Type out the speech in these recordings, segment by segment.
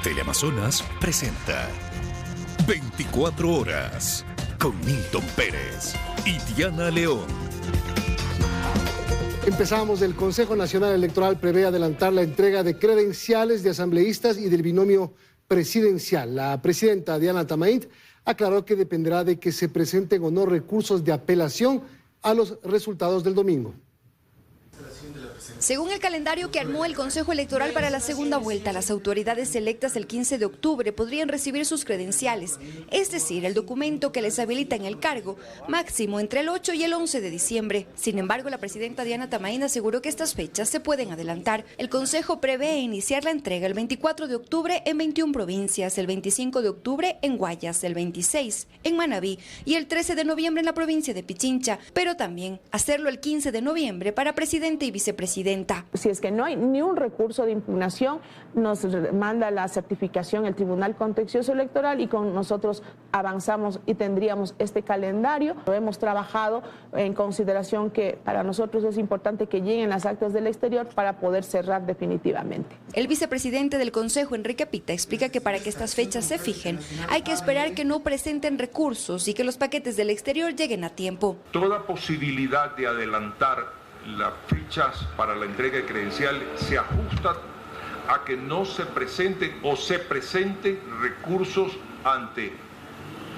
Teleamazonas presenta 24 horas con Milton Pérez y Diana León. Empezamos. El Consejo Nacional Electoral prevé adelantar la entrega de credenciales de asambleístas y del binomio presidencial. La presidenta Diana Tamaint aclaró que dependerá de que se presenten o no recursos de apelación a los resultados del domingo. Según el calendario que armó el Consejo Electoral para la segunda vuelta, las autoridades electas el 15 de octubre podrían recibir sus credenciales, es decir, el documento que les habilita en el cargo, máximo entre el 8 y el 11 de diciembre. Sin embargo, la presidenta Diana Tamaint aseguró que estas fechas se pueden adelantar. El Consejo prevé iniciar la entrega el 24 de octubre en 21 provincias, el 25 de octubre en Guayas, el 26 en Manabí y el 13 de noviembre en la provincia de Pichincha, pero también hacerlo el 15 de noviembre para presidente y vicepresidenta. Si es que no hay ni un recurso de impugnación, nos manda la certificación el Tribunal Contencioso Electoral y con nosotros avanzamos y tendríamos este calendario. Lo hemos trabajado en consideración que para nosotros es importante que lleguen las actas del exterior para poder cerrar definitivamente. El vicepresidente del Consejo, Enrique Pita, explica que para que estas fechas se fijen, hay que esperar que no presenten recursos y que los paquetes del exterior lleguen a tiempo. Toda posibilidad de adelantar las fichas para la entrega de credencial se ajusta a que no se presenten o se presenten recursos ante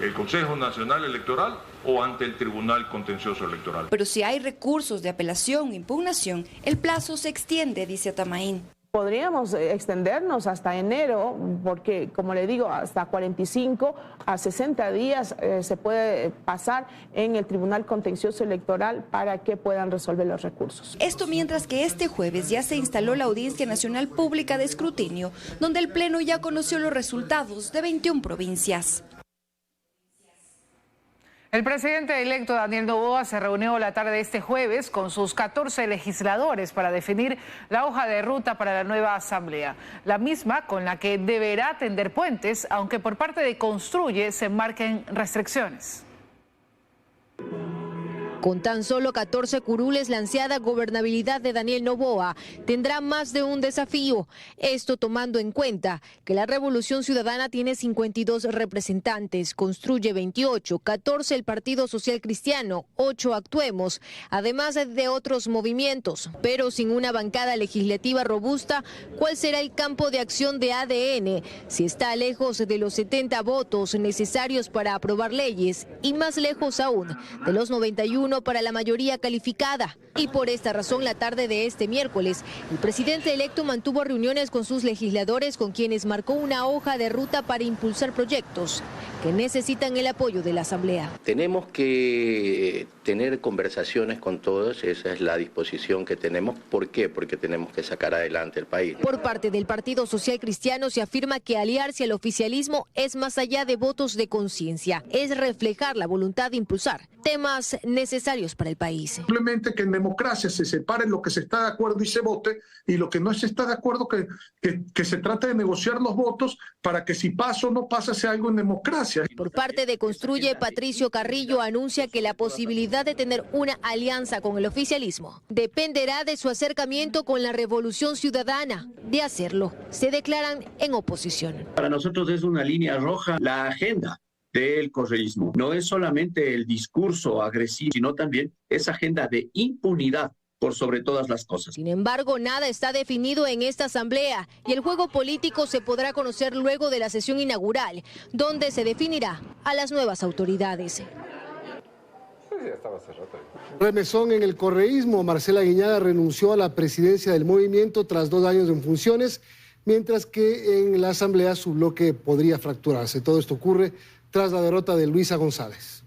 el Consejo Nacional Electoral o ante el Tribunal Contencioso Electoral. Pero si hay recursos de apelación o impugnación, el plazo se extiende, dice Tamaint. Podríamos extendernos hasta enero, porque, como le digo, hasta 45 a 60 días se puede pasar en el Tribunal Contencioso Electoral para que puedan resolver los recursos. Esto mientras que este jueves ya se instaló la Audiencia Nacional Pública de Escrutinio, donde el Pleno ya conoció los resultados de 21 provincias. El presidente electo Daniel Noboa se reunió la tarde de este jueves con sus 14 legisladores para definir la hoja de ruta para la nueva asamblea, la misma con la que deberá tender puentes, aunque por parte de Construye se marquen restricciones. Con tan solo 14 curules, la ansiada gobernabilidad de Daniel Noboa tendrá más de un desafío. Esto tomando en cuenta que la Revolución Ciudadana tiene 52 representantes, Construye 28, 14 el Partido Social Cristiano, 8 Actuemos, además de otros movimientos. Pero sin una bancada legislativa robusta, ¿cuál será el campo de acción de ADN? Si está lejos de los 70 votos necesarios para aprobar leyes y más lejos aún de los 91 para la mayoría calificada. Y por esta razón, la tarde de este miércoles, el presidente electo mantuvo reuniones con sus legisladores, con quienes marcó una hoja de ruta para impulsar proyectos que necesitan el apoyo de la Asamblea. Tenemos que tener conversaciones con todos, esa es la disposición que tenemos. ¿Por qué? Porque tenemos que sacar adelante el país. Por parte del Partido Social Cristiano se afirma que aliarse al oficialismo es más allá de votos de conciencia, es reflejar la voluntad de impulsar temas necesarios para el país. Simplemente que en democracia se separe lo que se está de acuerdo y se vote, y lo que no se está de acuerdo que se trate de negociar los votos para que si pasa o no pasa sea algo en democracia. Por parte de Construye, Patricio Carrillo anuncia que la posibilidad de tener una alianza con el oficialismo dependerá de su acercamiento con la Revolución Ciudadana. De hacerlo, se declaran en oposición. Para nosotros es una línea roja la agenda del correísmo. No es solamente el discurso agresivo, sino también esa agenda de impunidad por sobre todas las cosas. Sin embargo, nada está definido en esta asamblea y el juego político se podrá conocer luego de la sesión inaugural, donde se definirá a las nuevas autoridades. Remesón en el correísmo. Marcela Aguiñaga renunció a la presidencia del movimiento tras 2 años en funciones, mientras que en la asamblea su bloque podría fracturarse. Todo esto ocurre tras la derrota de Luisa González.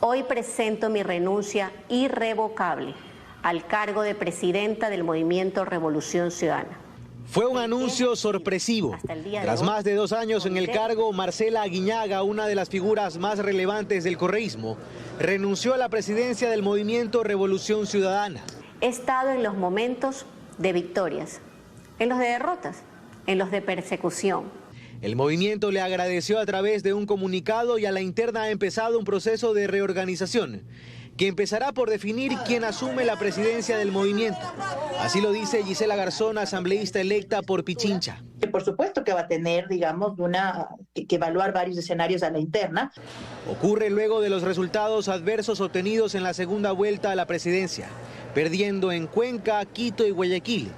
Hoy presento mi renuncia irrevocable al cargo de presidenta del Movimiento Revolución Ciudadana. Fue un anuncio sorpresivo. Tras más de 2 años en el cargo, Marcela Aguiñaga, una de las figuras más relevantes del correísmo, renunció a la presidencia del Movimiento Revolución Ciudadana. He estado en los momentos de victorias, en los de derrotas, en los de persecución. El movimiento le agradeció a través de un comunicado y a la interna ha empezado un proceso de reorganización que empezará por definir quién asume la presidencia del movimiento. Así lo dice Gisela Garzón, asambleísta electa por Pichincha. Que por supuesto que va a tener, digamos, que evaluar varios escenarios a la interna. Ocurre luego de los resultados adversos obtenidos en la segunda vuelta a la presidencia, perdiendo en Cuenca, Quito y Guayaquil.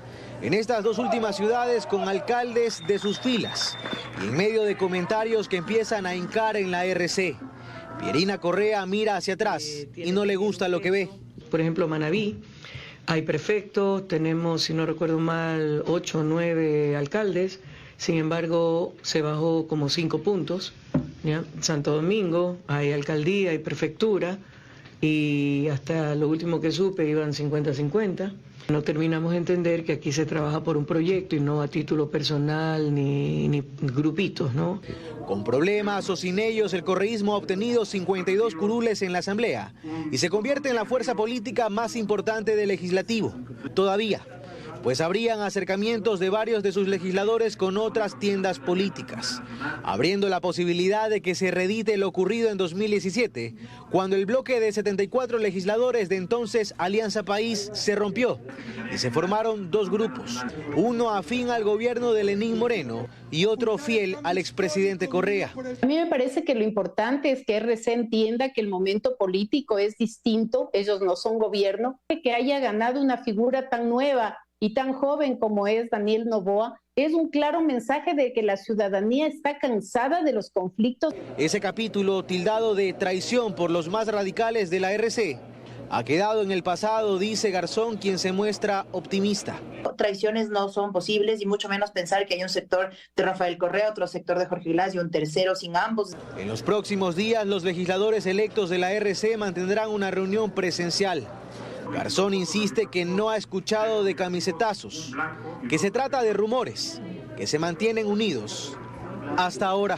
En estas dos últimas ciudades con alcaldes de sus filas y en medio de comentarios que empiezan a hincar en la RC. Pierina Correa mira hacia atrás y no le gusta lo que ve. Por ejemplo, Manabí, hay prefectos, tenemos, si no recuerdo mal, 8 o 9 alcaldes, sin embargo se bajó como 5 puntos. ¿Ya? Santo Domingo, hay alcaldía, hay prefectura y hasta lo último que supe iban 50-50. No terminamos de entender que aquí se trabaja por un proyecto y no a título personal ni grupitos, ¿no? Con problemas o sin ellos, el correísmo ha obtenido 52 curules en la Asamblea y se convierte en la fuerza política más importante del legislativo. Todavía, pues habrían acercamientos de varios de sus legisladores con otras tiendas políticas, abriendo la posibilidad de que se reedite lo ocurrido en 2017, cuando el bloque de 74 legisladores de entonces Alianza País se rompió y se formaron dos grupos, uno afín al gobierno de Lenín Moreno y otro fiel al expresidente Correa. A mí me parece que lo importante es que RC entienda que el momento político es distinto, ellos no son gobierno, que haya ganado una figura tan nueva y tan joven como es Daniel Noboa, es un claro mensaje de que la ciudadanía está cansada de los conflictos. Ese capítulo, tildado de traición por los más radicales de la RC, ha quedado en el pasado, dice Garzón, quien se muestra optimista. Traiciones no son posibles y mucho menos pensar que hay un sector de Rafael Correa, otro sector de Jorge Glass y un tercero sin ambos. En los próximos días, los legisladores electos de la RC mantendrán una reunión presencial. Garzón insiste que no ha escuchado de camisetazos, que se trata de rumores, que se mantienen unidos hasta ahora.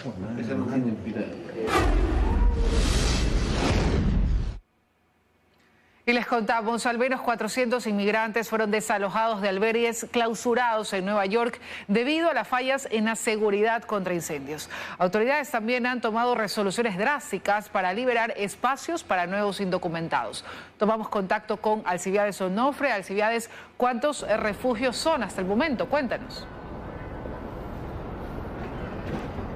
Y les contamos, al menos 400 inmigrantes fueron desalojados de albergues clausurados en Nueva York debido a las fallas en la seguridad contra incendios. Autoridades también han tomado resoluciones drásticas para liberar espacios para nuevos indocumentados. Tomamos contacto con Alcibiades Onofre. Alcibiades, ¿cuántos refugios son hasta el momento? Cuéntanos.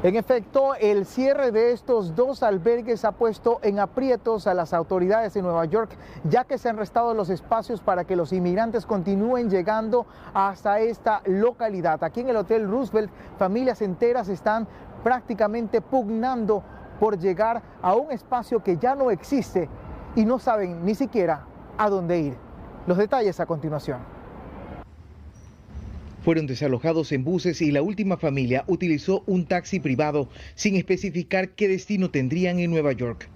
En efecto, el cierre de estos dos albergues ha puesto en aprietos a las autoridades de Nueva York, ya que se han restado los espacios para que los inmigrantes continúen llegando hasta esta localidad. Aquí en el Hotel Roosevelt, familias enteras están prácticamente pugnando por llegar a un espacio que ya no existe y no saben ni siquiera a dónde ir. Los detalles a continuación. Fueron desalojados en buses y la última familia utilizó un taxi privado sin especificar qué destino tendrían en Nueva York.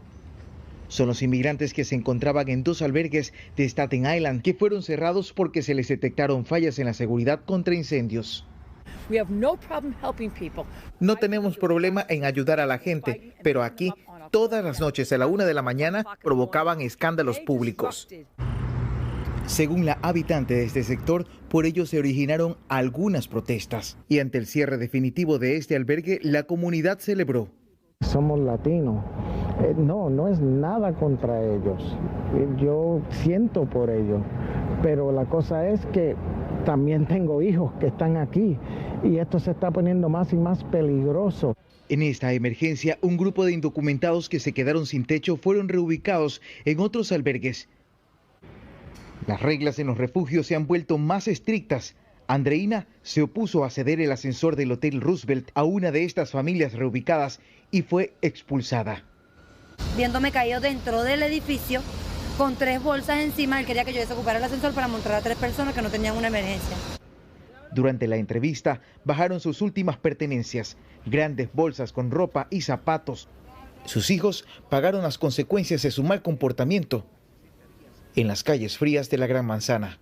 Son los inmigrantes que se encontraban en dos albergues de Staten Island que fueron cerrados porque se les detectaron fallas en la seguridad contra incendios. No tenemos problema en ayudar a la gente, pero aquí todas las noches a la 1 de la mañana provocaban escándalos públicos. Según la habitante de este sector, por ello se originaron algunas protestas. Y ante el cierre definitivo de este albergue, la comunidad celebró. Somos latinos. No es nada contra ellos. Yo siento por ellos. Pero la cosa es que también tengo hijos que están aquí y esto se está poniendo más y más peligroso. En esta emergencia, un grupo de indocumentados que se quedaron sin techo fueron reubicados en otros albergues. Las reglas en los refugios se han vuelto más estrictas. Andreina se opuso a ceder el ascensor del Hotel Roosevelt a una de estas familias reubicadas y fue expulsada. Viéndome caído dentro del edificio con 3 bolsas encima, él quería que yo desocupara el ascensor para montar a 3 personas que no tenían una emergencia. Durante la entrevista bajaron sus últimas pertenencias, grandes bolsas con ropa y zapatos. Sus hijos pagaron las consecuencias de su mal comportamiento en las calles frías de la Gran Manzana.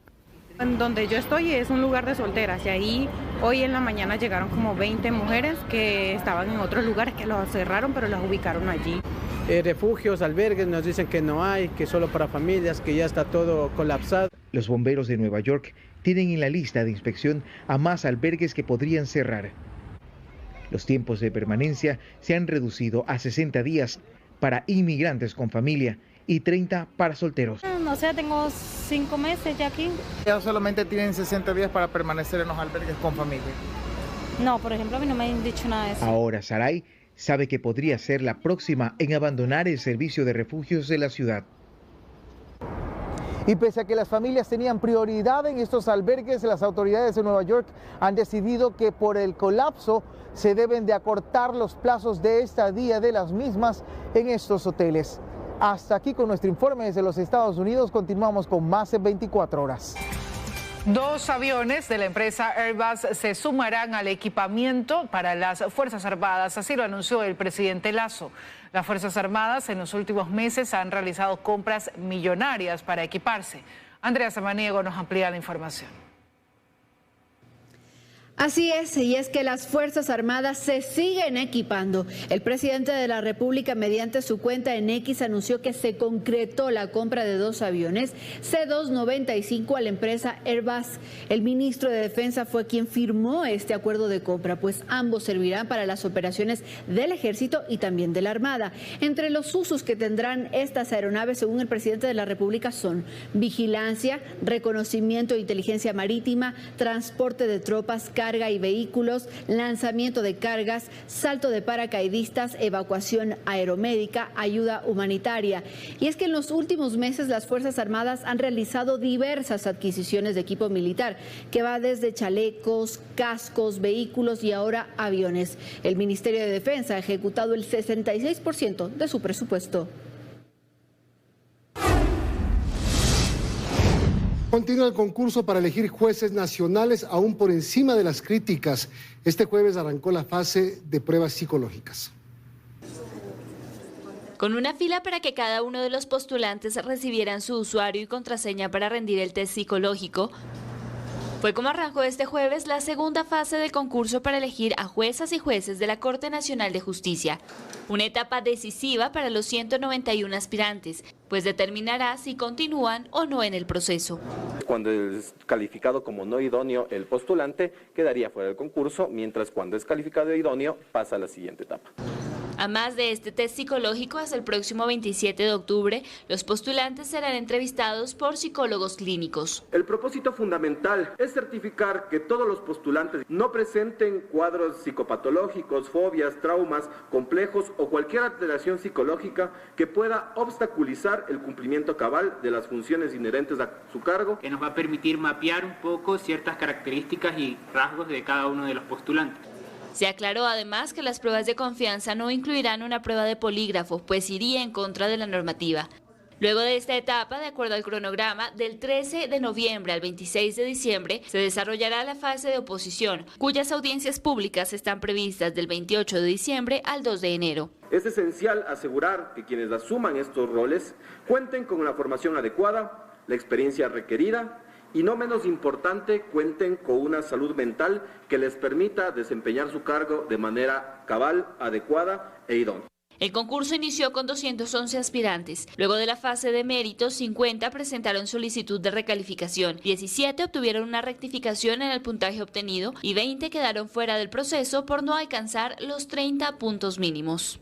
Donde yo estoy es un lugar de solteras y ahí hoy en la mañana llegaron como 20 mujeres que estaban en otros lugares que los cerraron pero las ubicaron allí. Refugios, albergues nos dicen que no hay, que solo para familias, que ya está todo colapsado. Los bomberos de Nueva York tienen en la lista de inspección a más albergues que podrían cerrar. Los tiempos de permanencia se han reducido a 60 días para inmigrantes con familia y 30 para solteros. No sé, tengo 5 meses ya aquí. ¿Ya solamente tienen 60 días para permanecer en los albergues con familia? No, por ejemplo, a mí no me han dicho nada de eso. Ahora Saray sabe que podría ser la próxima en abandonar el servicio de refugios de la ciudad. Y pese a que las familias tenían prioridad en estos albergues, las autoridades de Nueva York han decidido que por el colapso se deben de acortar los plazos de estadía de las mismas en estos hoteles. Hasta aquí con nuestro informe desde los Estados Unidos. Continuamos con más en 24 horas. 2 aviones de la empresa Airbus se sumarán al equipamiento para las Fuerzas Armadas, así lo anunció el presidente Lasso. Las Fuerzas Armadas en los últimos meses han realizado compras millonarias para equiparse. Andrea Samaniego nos amplía la información. Así es, y es que las Fuerzas Armadas se siguen equipando. El presidente de la República, mediante su cuenta en X, anunció que se concretó la compra de 2 aviones C-295 a la empresa Airbus. El ministro de Defensa fue quien firmó este acuerdo de compra, pues ambos servirán para las operaciones del Ejército y también de la Armada. Entre los usos que tendrán estas aeronaves, según el presidente de la República, son vigilancia, reconocimiento e inteligencia marítima, transporte de tropas, carga y vehículos, lanzamiento de cargas, salto de paracaidistas, evacuación aeromédica, ayuda humanitaria. Y es que en los últimos meses las Fuerzas Armadas han realizado diversas adquisiciones de equipo militar, que va desde chalecos, cascos, vehículos y ahora aviones. El Ministerio de Defensa ha ejecutado el 66% de su presupuesto. Continúa el concurso para elegir jueces nacionales aún por encima de las críticas. Este jueves arrancó la fase de pruebas psicológicas. Con una fila para que cada uno de los postulantes recibieran su usuario y contraseña para rendir el test psicológico, fue como arrancó este jueves la segunda fase del concurso para elegir a juezas y jueces de la Corte Nacional de Justicia. Una etapa decisiva para los 191 aspirantes, pues determinará si continúan o no en el proceso. Cuando es calificado como no idóneo el postulante, quedaría fuera del concurso, mientras cuando es calificado idóneo, pasa a la siguiente etapa. A más de este test psicológico, hasta el próximo 27 de octubre, los postulantes serán entrevistados por psicólogos clínicos. El propósito fundamental es certificar que todos los postulantes no presenten cuadros psicopatológicos, fobias, traumas, complejos o cualquier alteración psicológica que pueda obstaculizar el cumplimiento cabal de las funciones inherentes a su cargo. Que nos va a permitir mapear un poco ciertas características y rasgos de cada uno de los postulantes. Se aclaró además que las pruebas de confianza no incluirán una prueba de polígrafo, pues iría en contra de la normativa. Luego de esta etapa, de acuerdo al cronograma, del 13 de noviembre al 26 de diciembre se desarrollará la fase de oposición, cuyas audiencias públicas están previstas del 28 de diciembre al 2 de enero. Es esencial asegurar que quienes asuman estos roles cuenten con la formación adecuada, la experiencia requerida y, no menos importante, cuenten con una salud mental que les permita desempeñar su cargo de manera cabal, adecuada e idónea. El concurso inició con 211 aspirantes. Luego de la fase de méritos, 50 presentaron solicitud de recalificación, 17 obtuvieron una rectificación en el puntaje obtenido y 20 quedaron fuera del proceso por no alcanzar los 30 puntos mínimos.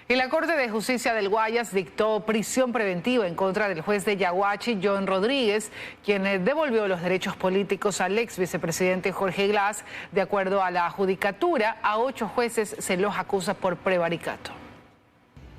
Y la Corte de Justicia del Guayas dictó prisión preventiva en contra del juez de Yaguachi, John Rodríguez, quien devolvió los derechos políticos al ex vicepresidente Jorge Glass. De acuerdo a la judicatura, a 8 jueces se los acusa por prevaricato.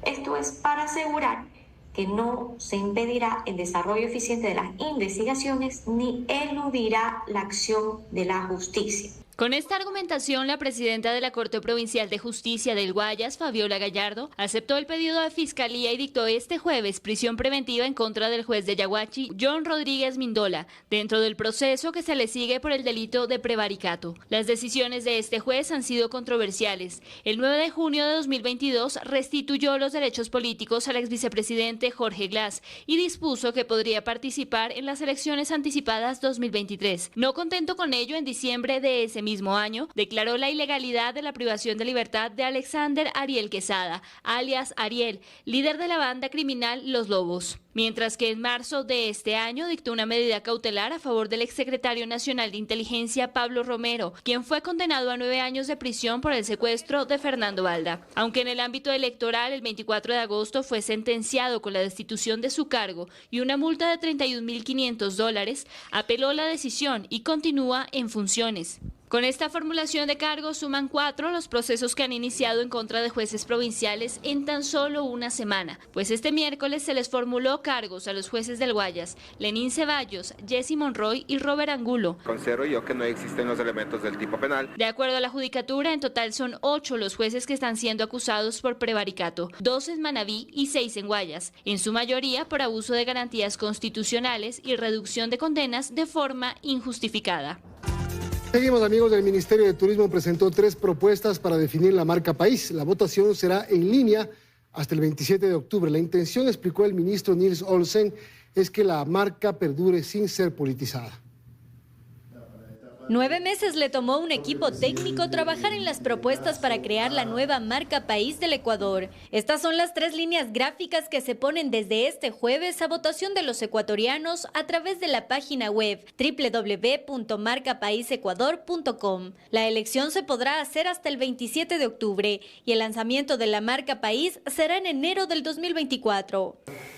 Esto es para asegurar que no se impedirá el desarrollo eficiente de las investigaciones ni eludirá la acción de la justicia. Con esta argumentación, la presidenta de la Corte Provincial de Justicia del Guayas, Fabiola Gallardo, aceptó el pedido de Fiscalía y dictó este jueves prisión preventiva en contra del juez de Yaguachi, John Rodríguez Mindola, dentro del proceso que se le sigue por el delito de prevaricato. Las decisiones de este juez han sido controversiales. El 9 de junio de 2022 restituyó los derechos políticos al ex vicepresidente Jorge Glass y dispuso que podría participar en las elecciones anticipadas 2023. No contento con ello, en diciembre de ese mismo año, declaró la ilegalidad de la privación de libertad de Alexander Ariel Quesada, alias Ariel, líder de la banda criminal Los Lobos. Mientras que en marzo de este año dictó una medida cautelar a favor del exsecretario nacional de Inteligencia Pablo Romero, quien fue condenado a 9 años de prisión por el secuestro de Fernando Valda. Aunque en el ámbito electoral el 24 de agosto fue sentenciado con la destitución de su cargo y una multa de $31.500, apeló la decisión y continúa en funciones. Con esta formulación de cargos suman 4 los procesos que han iniciado en contra de jueces provinciales en tan solo una semana, pues este miércoles se les formuló cargos a los jueces del Guayas, Lenín Ceballos, Jesse Monroy y Robert Angulo. Considero yo que no existen los elementos del tipo penal. De acuerdo a la judicatura, en total son 8 los jueces que están siendo acusados por prevaricato, 2 en Manabí y 6 en Guayas, en su mayoría por abuso de garantías constitucionales y reducción de condenas de forma injustificada. Seguimos, amigos. El Ministerio de Turismo presentó 3 propuestas para definir la marca país. La votación será en línea hasta el 27 de octubre. La intención, explicó el ministro Nils Olsen, es que la marca perdure sin ser politizada. 9 meses le tomó a un equipo técnico trabajar en las propuestas para crear la nueva marca país del Ecuador. Estas son las 3 líneas gráficas que se ponen desde este jueves a votación de los ecuatorianos a través de la página web www.marcapaisecuador.com. La elección se podrá hacer hasta el 27 de octubre y el lanzamiento de la marca país será en enero del 2024.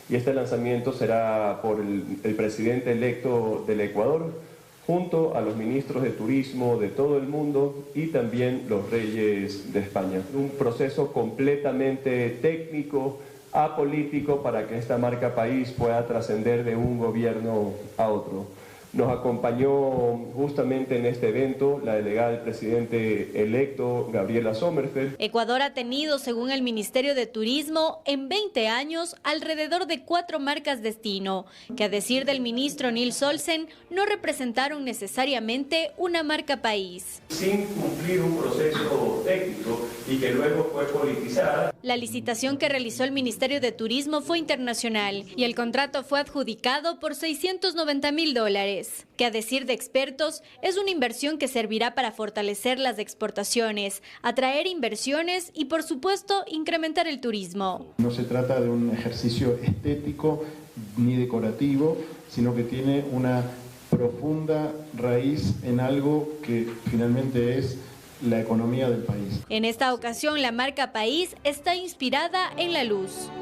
Y este lanzamiento será por el presidente electo del Ecuador, junto a los ministros de turismo de todo el mundo y también los reyes de España. Un proceso completamente técnico, apolítico, para que esta marca país pueda trascender de un gobierno a otro. Nos acompañó justamente en este evento la delegada del presidente electo, Gabriela Sommerfeld. Ecuador ha tenido, según el Ministerio de Turismo, en 20 años alrededor de 4 marcas destino, que a decir del ministro Nils Olsen, no representaron necesariamente una marca país. Sin cumplir un proceso técnico y que luego fue politizada. La licitación que realizó el Ministerio de Turismo fue internacional y el contrato fue adjudicado por $690.000. Que a decir de expertos es una inversión que servirá para fortalecer las exportaciones, atraer inversiones y por supuesto incrementar el turismo. No se trata de un ejercicio estético ni decorativo, sino que tiene una profunda raíz en algo que finalmente es la economía del país. En esta ocasión la marca país está inspirada en la luz.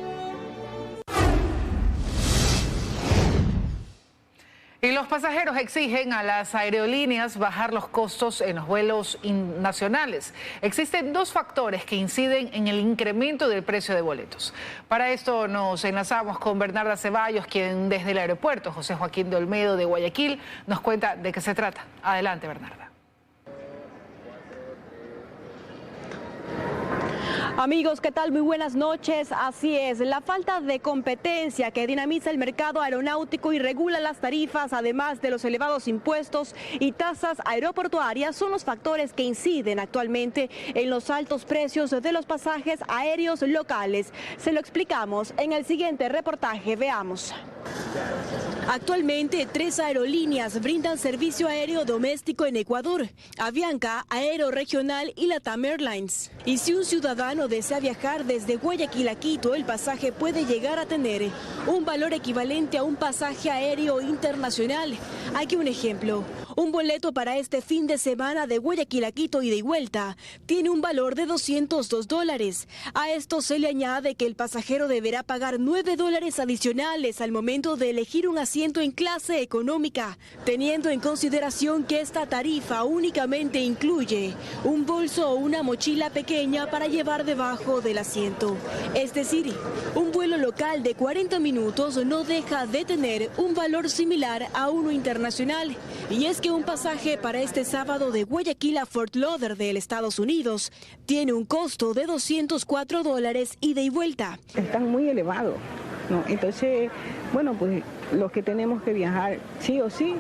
Y los pasajeros exigen a las aerolíneas bajar los costos en los vuelos nacionales. Existen 2 factores que inciden en el incremento del precio de boletos. Para esto nos enlazamos con Bernarda Ceballos, quien desde el aeropuerto José Joaquín de Olmedo de Guayaquil nos cuenta de qué se trata. Adelante, Bernarda. Amigos, ¿qué tal? Muy buenas noches. Así es, la falta de competencia que dinamiza el mercado aeronáutico y regula las tarifas, además de los elevados impuestos y tasas aeroportuarias, son los factores que inciden actualmente en los altos precios de los pasajes aéreos locales. Se lo explicamos en el siguiente reportaje. Veamos. Actualmente 3 aerolíneas brindan servicio aéreo doméstico en Ecuador: Avianca, Aero Regional y Latam Airlines. Y si un ciudadano desea viajar desde Guayaquil a Quito, el pasaje puede llegar a tener un valor equivalente a un pasaje aéreo internacional. Aquí un ejemplo: un boleto para este fin de semana de Guayaquil a Quito ida y vuelta tiene un valor de $202. A esto se le añade que el pasajero deberá pagar $9 adicionales al momento de elegir un asiento en clase económica, teniendo en consideración que esta tarifa únicamente incluye un bolso o una mochila pequeña para llevar debajo del asiento. Es decir, un vuelo local de 40 minutos no deja de tener un valor similar a uno internacional. Y es que un pasaje para este sábado de Guayaquil a Fort Lauderdale, Estados Unidos, tiene un costo de $204 ida y vuelta. Están muy elevados. ¿no? Entonces, bueno, pues los que tenemos que viajar sí o sí,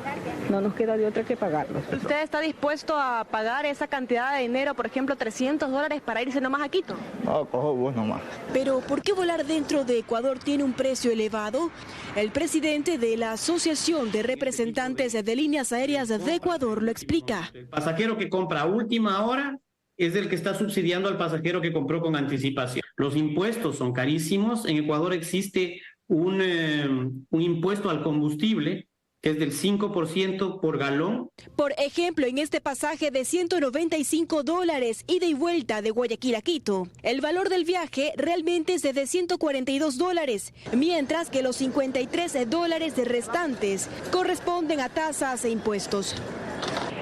no nos queda de otra que pagarlos. ¿Usted está dispuesto a pagar esa cantidad de dinero, por ejemplo, $300 para irse nomás a Quito? No, cojo vos nomás. Pero ¿por qué volar dentro de Ecuador tiene un precio elevado? El presidente de la Asociación de Representantes de Líneas Aéreas de Ecuador lo explica. El pasajero que compra a última hora es el que está subsidiando al pasajero que compró con anticipación. Los impuestos son carísimos. En Ecuador existe un impuesto al combustible que es del 5% por galón. Por ejemplo, en este pasaje de $195 ida y vuelta de Guayaquil a Quito, el valor del viaje realmente es de $142, mientras que los $53 restantes corresponden a tasas e impuestos.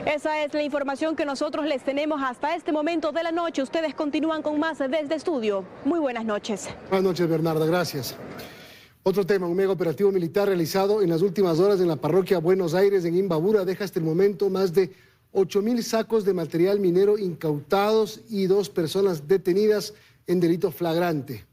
Esa es la información que nosotros les tenemos hasta este momento de la noche. Ustedes continúan con más desde estudio. Muy buenas noches. Buenas noches, Bernarda. Gracias. Otro tema, un mega operativo militar realizado en las últimas horas en la parroquia Buenos Aires, en Imbabura, deja hasta el momento más de 8.000 sacos de material minero incautados y 2 personas detenidas en delito flagrante.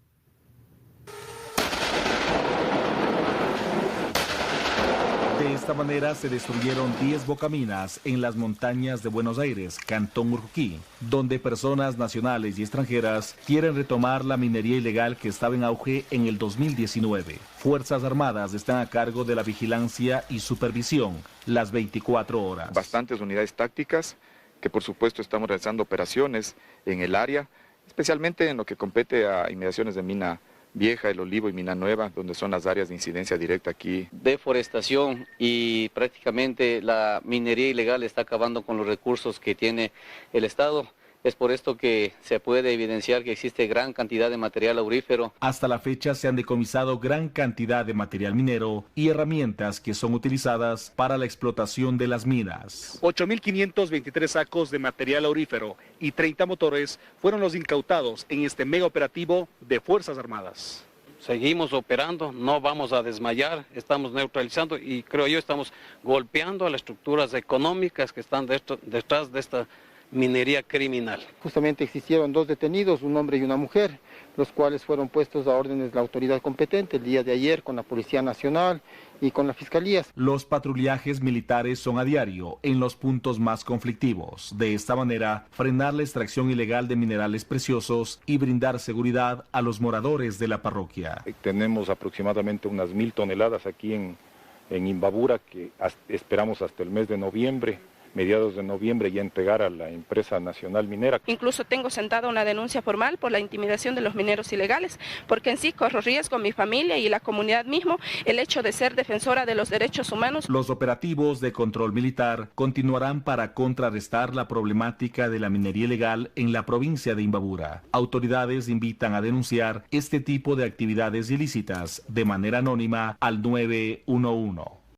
De esta manera se destruyeron 10 bocaminas en las montañas de Buenos Aires, Cantón Urruquí, donde personas nacionales y extranjeras quieren retomar la minería ilegal que estaba en auge en el 2019. Fuerzas Armadas están a cargo de la vigilancia y supervisión las 24 horas. Bastantes unidades tácticas que por supuesto estamos realizando operaciones en el área, especialmente en lo que compete a inmediaciones de Mina Vieja, El Olivo y Mina Nueva, donde son las áreas de incidencia directa aquí. Deforestación y prácticamente la minería ilegal está acabando con los recursos que tiene el Estado. Es por esto que se puede evidenciar que existe gran cantidad de material aurífero. Hasta la fecha se han decomisado gran cantidad de material minero y herramientas que son utilizadas para la explotación de las minas. 8.523 sacos de material aurífero y 30 motores fueron los incautados en este mega operativo de Fuerzas Armadas. Seguimos operando, no vamos a desmayar, estamos neutralizando y creo yo estamos golpeando a las estructuras económicas que están detrás de esta minería criminal. Justamente existieron 2 detenidos, un hombre y una mujer, los cuales fueron puestos a órdenes de la autoridad competente el día de ayer con la Policía Nacional y con la Fiscalía. Los patrullajes militares son a diario en los puntos más conflictivos. De esta manera, frenar la extracción ilegal de minerales preciosos y brindar seguridad a los moradores de la parroquia. Tenemos aproximadamente unas 1.000 toneladas aquí en Imbabura que esperamos hasta el mes de noviembre. Mediados de noviembre ya entregar a la empresa nacional minera. Incluso tengo sentada una denuncia formal por la intimidación de los mineros ilegales, porque en sí corro riesgo mi familia y la comunidad mismo el hecho de ser defensora de los derechos humanos. Los operativos de control militar continuarán para contrarrestar la problemática de la minería ilegal en la provincia de Imbabura. Autoridades invitan a denunciar este tipo de actividades ilícitas de manera anónima al 911.